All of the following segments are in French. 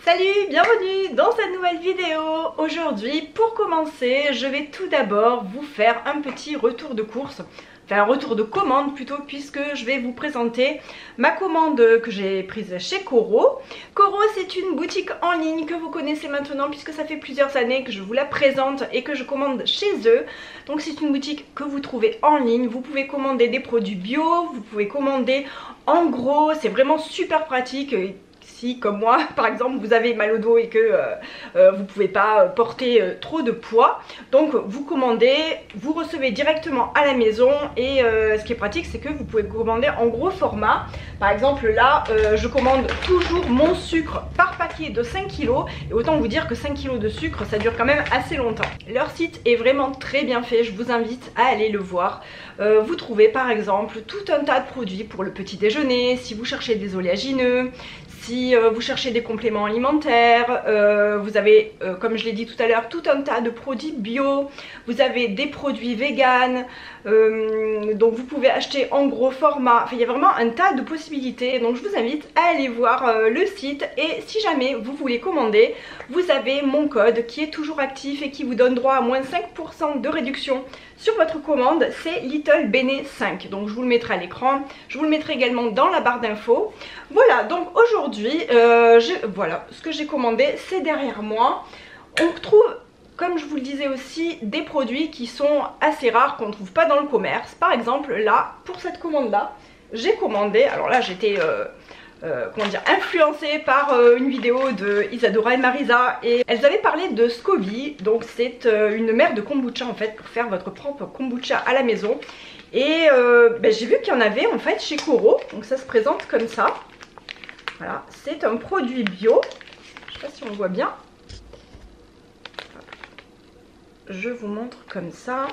Salut, bienvenue dans cette nouvelle vidéo. Aujourd'hui, pour commencer, je vais tout d'abord vous faire un petit retour de course. Enfin, un retour de commande plutôt, puisque je vais vous présenter ma commande que j'ai prise chez Coro. Coro, c'est une boutique en ligne que vous connaissez maintenant, puisque ça fait plusieurs années que je vous la présente et que je commande chez eux. Donc c'est une boutique que vous trouvez en ligne. Vous pouvez commander des produits bio, vous pouvez commander en gros, c'est vraiment super pratique. Si comme moi par exemple vous avez mal au dos et que vous ne pouvez pas porter trop de poids, donc vous commandez, vous recevez directement à la maison et ce qui est pratique c'est que vous pouvez commander en gros format. Par exemple là je commande toujours mon sucre par paquet de 5 kg et autant vous dire que 5 kg de sucre ça dure quand même assez longtemps. Leur site est vraiment très bien fait, je vous invite à aller le voir. Vous trouvez par exemple tout un tas de produits pour le petit déjeuner, si vous cherchez des oléagineux, si vous cherchez des compléments alimentaires, vous avez, comme je l'ai dit tout à l'heure, tout un tas de produits bio, vous avez des produits vegan, donc vous pouvez acheter en gros format, enfin il y a vraiment un tas de possibilités, donc je vous invite à aller voir le site et si jamais vous voulez commander, vous avez mon code qui est toujours actif et qui vous donne droit à moins 5% de réduction sur votre commande, c'est LittleBene5, donc je vous le mettrai à l'écran, je vous le mettrai également dans la barre d'infos. Voilà, donc aujourd'hui, voilà, ce que j'ai commandé, c'est derrière moi. On retrouve, comme je vous le disais aussi, des produits qui sont assez rares, qu'on ne trouve pas dans le commerce. Par exemple, là, pour cette commande-là, j'ai commandé, alors là j'étais... comment dire, influencée par une vidéo de Isadora et Marisa et elles avaient parlé de SCOBY, donc c'est une mère de kombucha en fait pour faire votre propre kombucha à la maison et j'ai vu qu'il y en avait en fait chez Coro, donc ça se présente comme ça. Voilà, c'est un produit bio, je sais pas si on le voit bien, je vous montre comme ça,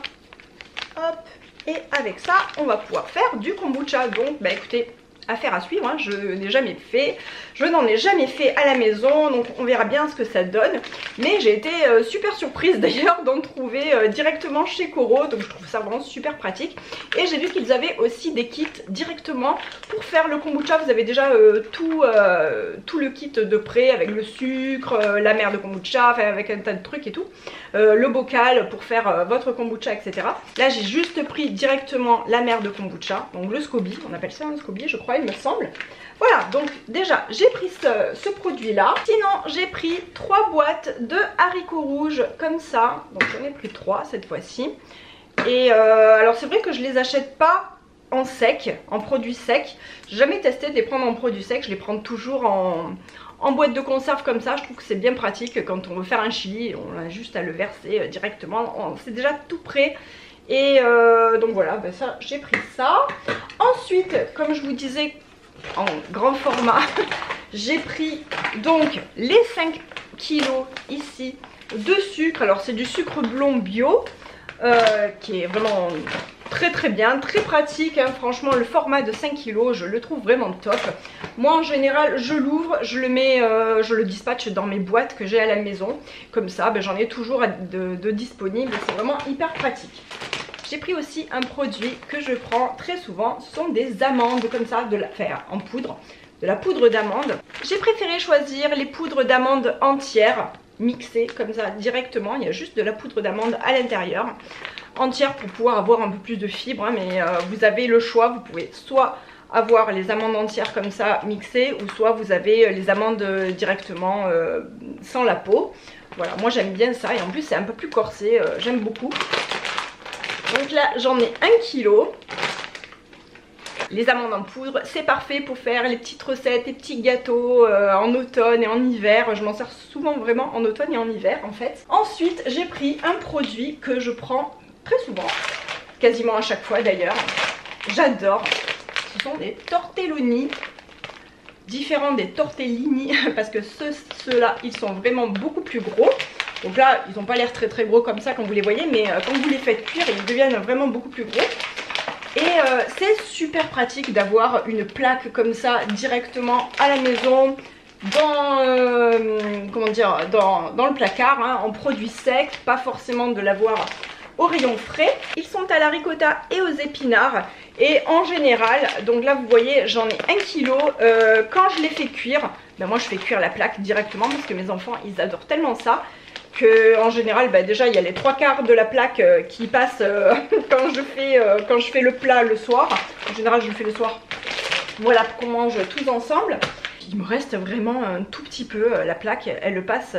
hop, et avec ça on va pouvoir faire du kombucha, donc bah écoutez, affaire à suivre, hein. Je n'en ai jamais fait à la maison, donc on verra bien ce que ça donne. Mais j'ai été super surprise d'ailleurs d'en trouver directement chez Coro, donc je trouve ça vraiment super pratique. Et j'ai vu qu'ils avaient aussi des kits directement pour faire le kombucha. Vous avez déjà tout le kit de prêt avec le sucre, la mer de kombucha, enfin avec un tas de trucs et tout. Le bocal pour faire votre kombucha, etc. Là j'ai juste pris directement la mer de kombucha, donc le SCOBY, on appelle ça un SCOBY je crois il me semble. Voilà, donc déjà j'ai pris ce produit là. Sinon j'ai pris 3 boîtes de haricots rouges comme ça, donc j'en ai pris 3 cette fois-ci. Et alors c'est vrai que je les achète pas en sec, en produit sec. J'ai jamais testé de les prendre en produit sec, je les prends toujours en boîte de conserve comme ça. Je trouve que c'est bien pratique quand on veut faire un chili, on a juste à le verser directement, c'est déjà tout prêt. Et donc voilà, ben ça j'ai pris ça. Ensuite, comme je vous disais, en grand format, j'ai pris donc les 5 kilos ici de sucre. Alors c'est du sucre blond bio qui est vraiment très bien, très pratique, hein. Franchement le format de 5 kilos je le trouve vraiment top. Moi en général je l'ouvre, je le mets, je le dispatche dans mes boîtes que j'ai à la maison. Comme ça ben, j'en ai toujours de disponibles, c'est vraiment hyper pratique. J'ai pris aussi un produit que je prends très souvent, ce sont des amandes comme ça, en poudre, de la poudre d'amande. J'ai préféré choisir les poudres d'amande entières, mixées comme ça directement, il y a juste de la poudre d'amande à l'intérieur, entière pour pouvoir avoir un peu plus de fibres, hein, mais vous avez le choix, vous pouvez soit avoir les amandes entières comme ça mixées, ou soit vous avez les amandes directement sans la peau. Voilà, moi j'aime bien ça et en plus c'est un peu plus corsé, j'aime beaucoup. Donc là j'en ai 1 kg. Les amandes en poudre c'est parfait pour faire les petites recettes, les petits gâteaux en automne et en hiver. Je m'en sers souvent vraiment en automne et en hiver en fait. Ensuite j'ai pris un produit que je prends très souvent, quasiment à chaque fois d'ailleurs. J'adore. Ce sont des tortelloni, différents des tortellini parce que ceux-là ils sont vraiment beaucoup plus gros. Donc là, ils n'ont pas l'air très gros comme ça quand vous les voyez, mais quand vous les faites cuire, ils deviennent vraiment beaucoup plus gros. Et c'est super pratique d'avoir une plaque comme ça directement à la maison, comment dire, dans le placard, hein, en produit sec, pas forcément de l'avoir au rayon frais. Ils sont à la ricotta et aux épinards Et en général, donc là vous voyez j'en ai 1 kg. Quand je les fais cuire, ben moi je fais cuire la plaque directement parce que mes enfants ils adorent tellement ça que en général ben déjà il y a les 3/4 de la plaque qui passent quand je fais le plat le soir. En général je le fais le soir, voilà, pour qu'on mange tous ensemble. Il me reste vraiment un tout petit peu, la plaque elle le passe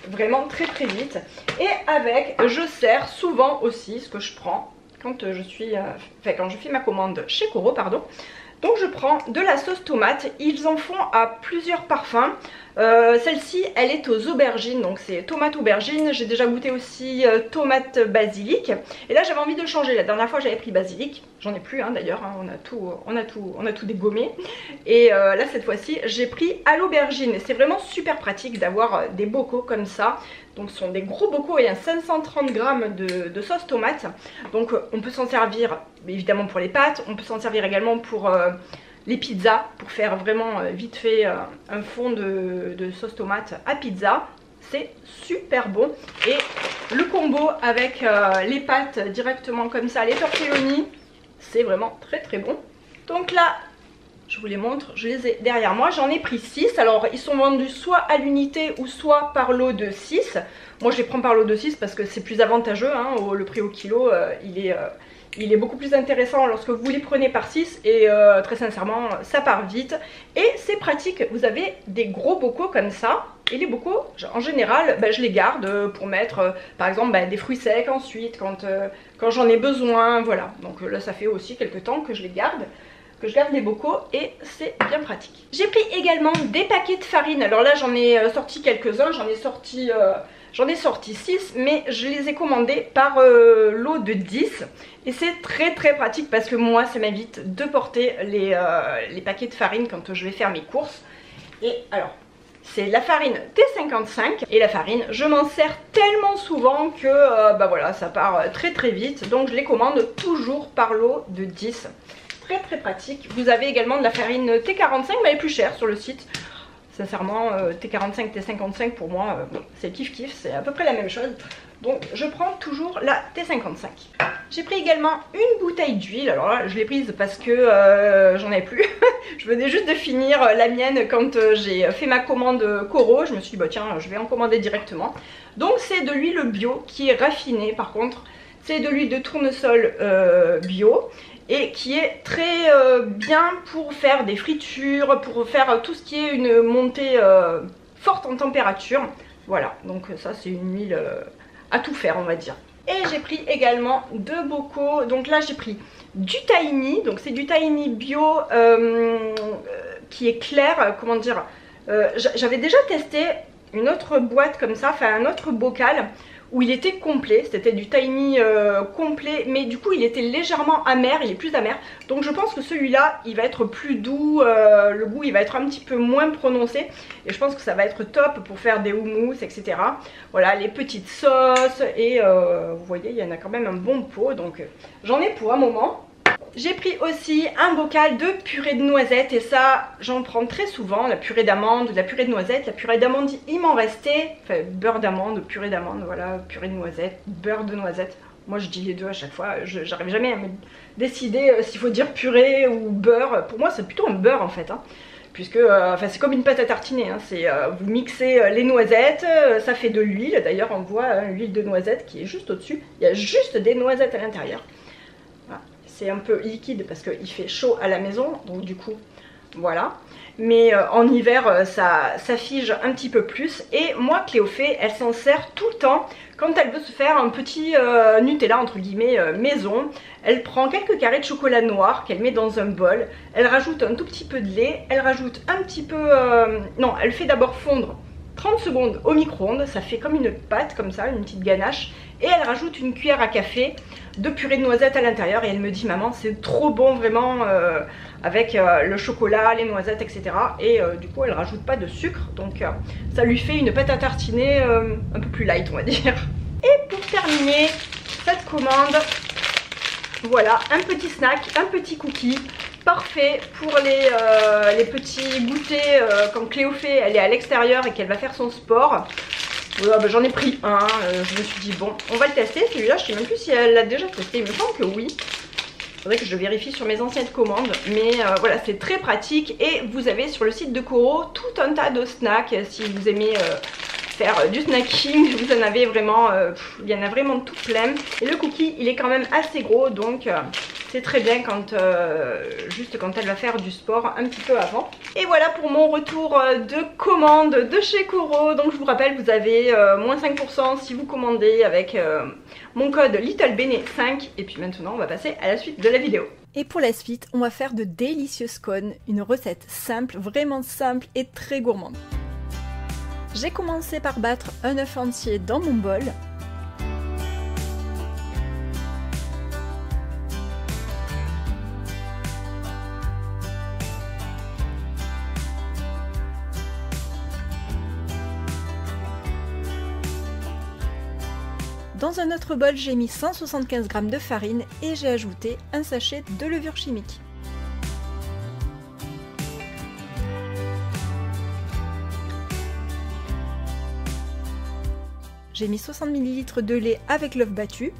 vraiment très très vite. Et avec, je sers souvent aussi ce que je prends quand quand je fais ma commande chez Coro, pardon. Donc je prends de la sauce tomate, ils en font à plusieurs parfums. Celle-ci elle est aux aubergines, donc c'est tomate aubergine. J'ai déjà goûté aussi tomate basilic. Et là j'avais envie de changer, la dernière fois j'avais pris basilic. J'en ai plus hein, d'ailleurs, hein, on a tout dégommé. Et là cette fois-ci j'ai pris à l'aubergine. Et c'est vraiment super pratique d'avoir des bocaux comme ça. Donc ce sont des gros bocaux et un 530 g de sauce tomate. Donc on peut s'en servir évidemment pour les pâtes, on peut s'en servir également pour les pizzas, pour faire vraiment vite fait un fond de sauce tomate à pizza. C'est super bon. Et le combo avec les pâtes directement comme ça, les tortelloni, c'est vraiment très très bon. Donc là je vous les montre, je les ai derrière moi, j'en ai pris 6. Alors ils sont vendus soit à l'unité ou soit par lot de 6. Moi je les prends par lot de 6 parce que c'est plus avantageux, hein, le prix au kilo il est beaucoup plus intéressant lorsque vous les prenez par 6 et très sincèrement ça part vite. Et c'est pratique, vous avez des gros bocaux comme ça. Et les bocaux en général je les garde pour mettre par exemple des fruits secs ensuite quand j'en ai besoin, voilà. Donc là ça fait aussi quelques temps que je les garde. Je garde les bocaux et c'est bien pratique. J'ai pris également des paquets de farine. Alors là j'en ai sorti quelques-uns, j'en ai sorti 6, mais je les ai commandés par lot de 10. Et c'est très très pratique parce que moi ça m'évite de porter les paquets de farine quand je vais faire mes courses. Et alors c'est la farine T55 et la farine je m'en sers tellement souvent que voilà, ça part très très vite. Donc je les commande toujours par lot de 10. Très très pratique. Vous avez également de la farine T45, mais elle est plus chère sur le site. Sincèrement, T45, T55 pour moi, c'est kiff kiff, c'est à peu près la même chose. Donc je prends toujours la T55. J'ai pris également une bouteille d'huile. Alors là je l'ai prise parce que j'en avais plus. Je venais juste de finir la mienne quand j'ai fait ma commande Coro. Je me suis dit bah tiens je vais en commander directement. Donc c'est de l'huile bio qui est raffinée par contre. C'est de l'huile de tournesol bio. Et qui est très bien pour faire des fritures, pour faire tout ce qui est une montée forte en température. Voilà, donc ça c'est une huile à tout faire on va dire. Et j'ai pris également 2 bocaux, donc là j'ai pris du tahini, donc c'est du tahini bio qui est clair, comment dire, j'avais déjà testé une autre boîte comme ça, enfin un autre bocal où il était complet, c'était du tahini complet, mais du coup il était légèrement amer, il est plus amer. Donc je pense que celui-là, il va être plus doux, le goût il va être un petit peu moins prononcé. Et je pense que ça va être top pour faire des houmous, etc. Voilà, les petites sauces, et vous voyez, il y en a quand même un bon pot, donc j'en ai pour un moment. J'ai pris aussi un bocal de purée de noisettes et ça j'en prends très souvent, la purée d'amande, la purée de noisettes. La purée d'amande il m'en restait, enfin beurre d'amande, purée d'amande, voilà, purée de noisettes, beurre de noisettes. Moi je dis les deux à chaque fois, j'arrive jamais à me décider s'il faut dire purée ou beurre. Pour moi c'est plutôt un beurre en fait, hein, puisque c'est comme une pâte à tartiner, hein. Vous mixez les noisettes, ça fait de l'huile, d'ailleurs on voit l'huile de noisette qui est juste au-dessus, il y a juste des noisettes à l'intérieur. C'est un peu liquide parce qu'il fait chaud à la maison, donc du coup voilà. Mais en hiver ça fige un petit peu plus. Et moi Cléophée elle s'en sert tout le temps quand elle veut se faire un petit Nutella entre guillemets maison. Elle prend quelques carrés de chocolat noir qu'elle met dans un bol, elle rajoute un tout petit peu de lait, elle rajoute un petit peu non, elle fait d'abord fondre 30 secondes au micro-ondes, ça fait comme une pâte comme ça, une petite ganache. Et elle rajoute une cuillère à café de purée de noisettes à l'intérieur. Et elle me dit maman c'est trop bon vraiment avec le chocolat, les noisettes, etc. Et du coup elle rajoute pas de sucre. Donc ça lui fait une pâte à tartiner un peu plus light on va dire. Et pour terminer cette commande, voilà un petit snack, un petit cookie. Parfait pour les petits goûters quand Cléophée elle est à l'extérieur et qu'elle va faire son sport. J'en ai pris un, je me suis dit bon on va le tester celui-là, je sais même plus si elle l'a déjà testé, il me semble que oui. Faudrait que je vérifie sur mes anciennes commandes, mais voilà, c'est très pratique et vous avez sur le site de Koro tout un tas de snacks. Si vous aimez faire du snacking, vous en avez vraiment, il y en a vraiment tout plein. Et le cookie, il est quand même assez gros, donc c'est très bien quand juste quand elle va faire du sport un petit peu avant. Et voilà pour mon retour de commande de chez Koro. Donc je vous rappelle, vous avez moins 5% si vous commandez avec mon code LittleBene5. Et puis maintenant on va passer à la suite de la vidéo. Et pour la suite, on va faire de délicieux scones, une recette simple, vraiment simple et très gourmande. J'ai commencé par battre un œuf entier dans mon bol. Dans un autre bol, j'ai mis 175 g de farine et j'ai ajouté un sachet de levure chimique. J'ai mis 60 ml de lait avec l'œuf battu.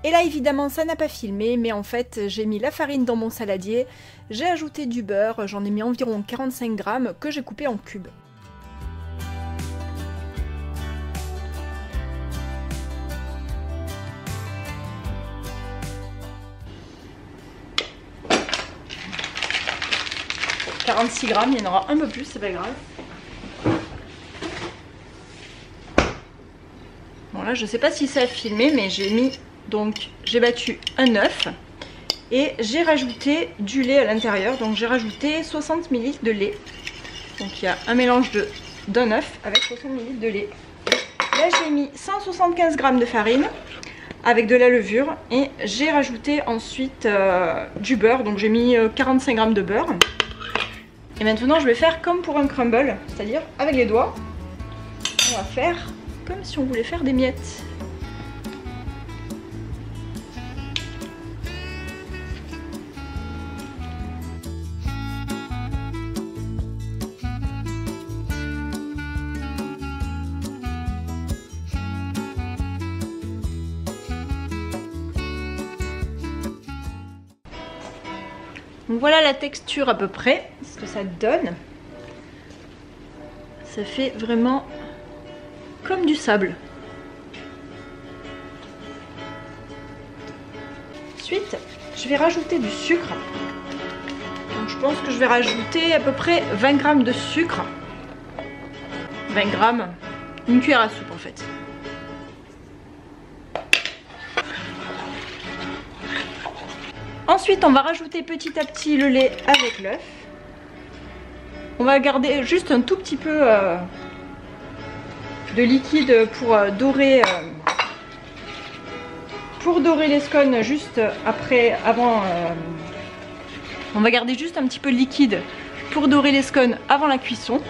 Et là évidemment ça n'a pas filmé, mais en fait j'ai mis la farine dans mon saladier, j'ai ajouté du beurre, j'en ai mis environ 45 g que j'ai coupé en cubes. « 46 g, il y en aura un peu plus, c'est pas grave. » Bon là je sais pas si ça a filmé, mais j'ai mis... Donc j'ai battu un œuf et j'ai rajouté du lait à l'intérieur. Donc j'ai rajouté 60 ml de lait. Donc il y a un mélange d'un œuf avec 60 ml de lait. Là j'ai mis 175 g de farine avec de la levure et j'ai rajouté ensuite du beurre. Donc j'ai mis 45 g de beurre. Et maintenant je vais faire comme pour un crumble, c'est-à-dire avec les doigts. On va faire comme si on voulait faire des miettes. Donc voilà la texture à peu près, ce que ça donne. Ça fait vraiment comme du sable. Ensuite, je vais rajouter du sucre. Donc je pense que je vais rajouter à peu près 20 g de sucre. 20 g, une cuillère à soupe en fait. Ensuite, on va rajouter petit à petit le lait avec l'œuf. On va garder juste un tout petit peu de liquide pour dorer les scones juste après, avant. On va garder juste un petit peu de liquide pour dorer les scones avant la cuisson.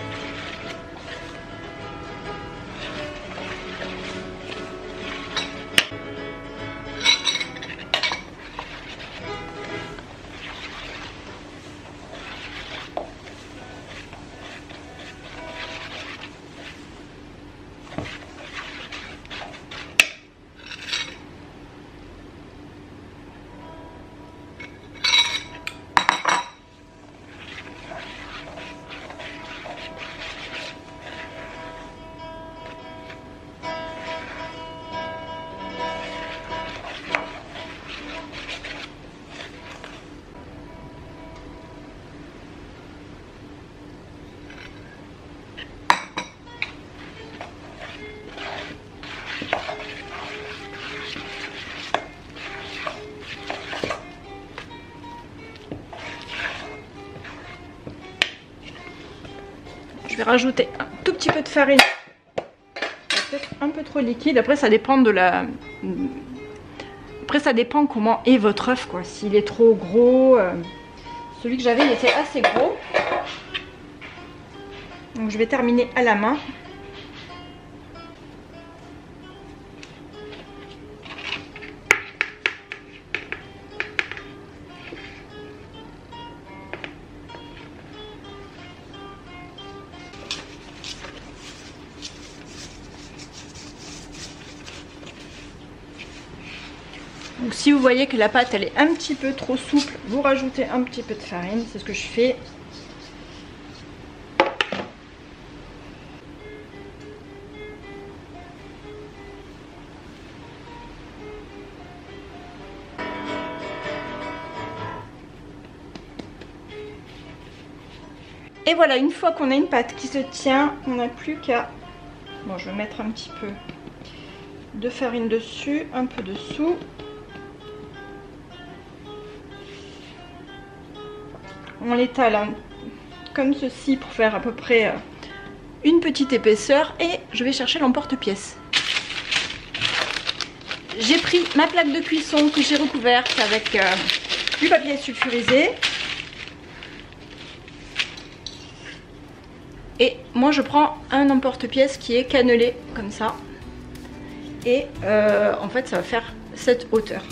Je vais rajouter un tout petit peu de farine. Peut-être un peu trop liquide. Après ça dépend de la... Après ça dépend comment est votre œuf quoi. S'il est trop gros. Celui que j'avais il était assez gros. Donc je vais terminer à la main. Donc si vous voyez que la pâte elle est un petit peu trop souple, vous rajoutez un petit peu de farine, c'est ce que je fais. Et voilà, une fois qu'on a une pâte qui se tient, on n'a plus qu'à... Bon, je vais mettre un petit peu de farine dessus, un peu dessous. On l'étale comme ceci pour faire à peu près une petite épaisseur et je vais chercher l'emporte-pièce. J'ai pris ma plaque de cuisson que j'ai recouverte avec du papier sulfurisé. Et moi je prends un emporte-pièce qui est cannelé comme ça. Et en fait ça va faire cette hauteur.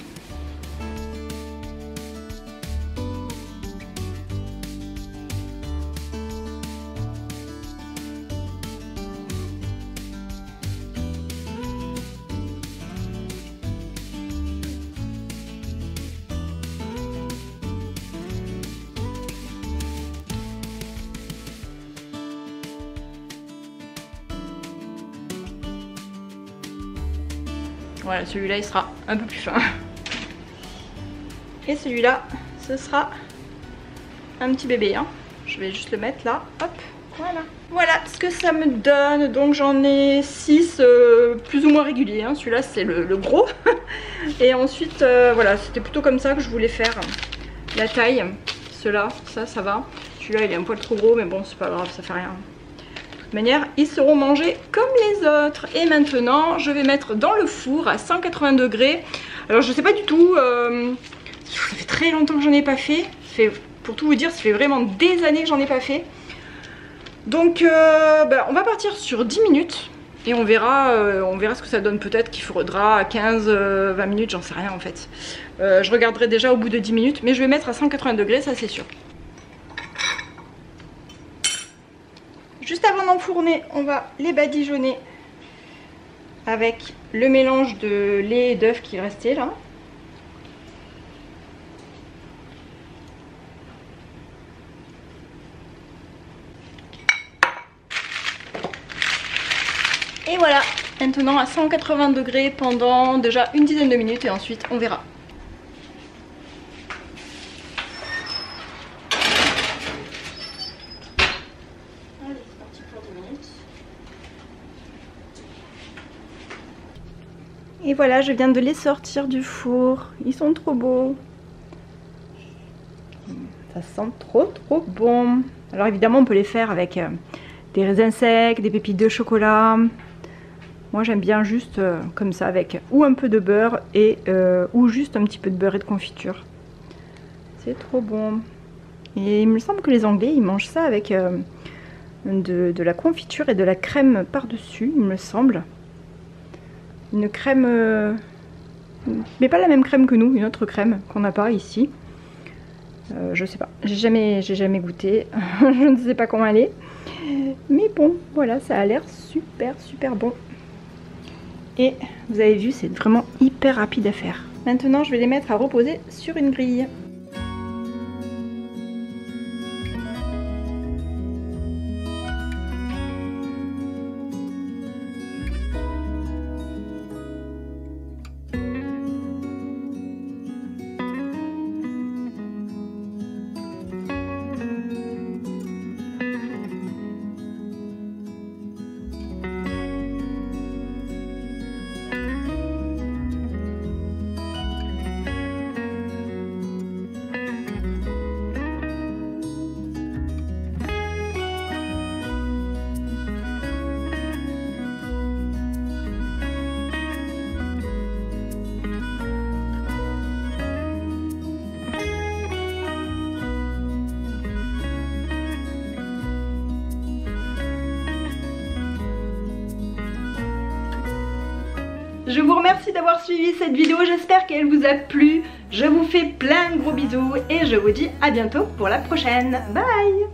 Voilà, celui-là il sera un peu plus fin. Et celui-là, ce sera un petit bébé. Hein. Je vais juste le mettre là. Hop, voilà. Voilà ce que ça me donne. Donc j'en ai 6 plus ou moins réguliers. Hein. Celui-là c'est le gros. Et ensuite, voilà, c'était plutôt comme ça que je voulais faire la taille. Ceux-là, ça va. Celui-là il est un poil trop gros, mais bon, c'est pas grave, ça fait rien. De toute manière, ils seront mangés comme les autres. Et maintenant, je vais mettre dans le four à 180 degrés. Alors, je sais pas du tout. Ça fait très longtemps que j'en ai pas fait. Pour tout vous dire, ça fait vraiment des années que j'en ai pas fait. Donc, on va partir sur 10 minutes. Et on verra ce que ça donne. Peut-être qu'il faudra 15-20 minutes, j'en sais rien en fait. Je regarderai déjà au bout de 10 minutes. Mais je vais mettre à 180 degrés, ça c'est sûr. Juste avant d'enfourner, on va les badigeonner avec le mélange de lait et d'œuf qui restait là. Et voilà, maintenant à 180 degrés pendant déjà une dizaine de minutes et ensuite on verra. Et voilà, je viens de les sortir du four. Ils sont trop beaux. Ça sent trop bon. Alors évidemment, on peut les faire avec des raisins secs, des pépites de chocolat. Moi, j'aime bien juste comme ça, avec ou un peu de beurre et ou juste un petit peu de beurre et de confiture. C'est trop bon. Et il me semble que les Anglais, ils mangent ça avec de la confiture et de la crème par-dessus, il me semble. Une crème, mais pas la même crème que nous, une autre crème qu'on n'a pas ici. Je sais pas, j'ai jamais goûté, je ne sais pas comment elle est. Mais bon, voilà, ça a l'air super bon. Et vous avez vu, c'est vraiment hyper rapide à faire. Maintenant, je vais les mettre à reposer sur une grille. Je vous remercie d'avoir suivi cette vidéo, j'espère qu'elle vous a plu. Je vous fais plein de gros bisous et je vous dis à bientôt pour la prochaine. Bye!